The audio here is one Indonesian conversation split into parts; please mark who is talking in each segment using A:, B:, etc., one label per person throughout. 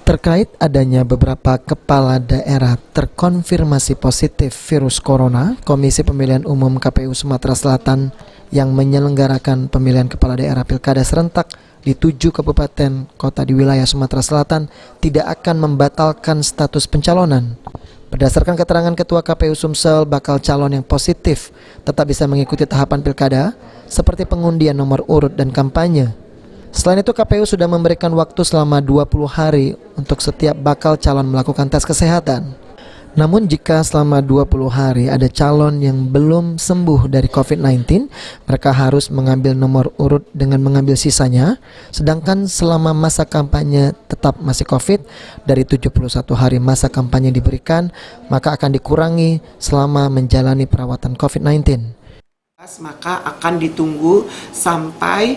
A: Terkait adanya beberapa kepala daerah terkonfirmasi positif virus corona, Komisi Pemilihan Umum KPU Sumatera Selatan yang menyelenggarakan pemilihan kepala daerah pilkada serentak di 7 kabupaten kota di wilayah Sumatera Selatan tidak akan membatalkan status pencalonan. Berdasarkan keterangan Ketua KPU Sumsel, bakal calon yang positif tetap bisa mengikuti tahapan pilkada seperti pengundian nomor urut dan kampanye. Selain itu, KPU sudah memberikan waktu selama 20 hari untuk setiap bakal calon melakukan tes kesehatan. Namun jika selama 20 hari ada calon yang belum sembuh dari COVID-19, mereka harus mengambil nomor urut dengan mengambil sisanya. Sedangkan selama masa kampanye tetap masih COVID, dari 71 hari masa kampanye diberikan, maka akan dikurangi selama menjalani perawatan COVID-19.
B: Maka akan ditunggu sampai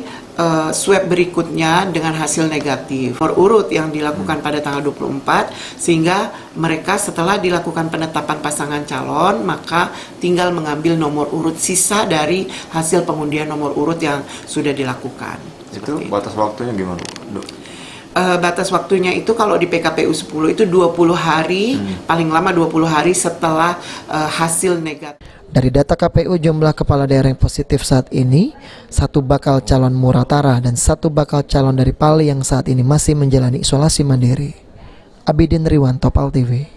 B: swab berikutnya dengan hasil negatif. Nomor urut yang dilakukan pada tanggal 24, sehingga mereka setelah dilakukan penetapan pasangan calon, maka tinggal mengambil nomor urut sisa dari hasil pengundian nomor urut yang sudah dilakukan.
C: Itu batas waktunya gimana, Dok?
B: Batas waktunya itu kalau di PKPU 10 itu 20 hari, paling lama 20 hari setelah hasil negatif.
A: Dari data KPU, jumlah kepala daerah yang positif saat ini 1 bakal calon Muratara dan 1 bakal calon dari Pali yang saat ini masih menjalani isolasi mandiri. Abidin Riwan, Topal TV.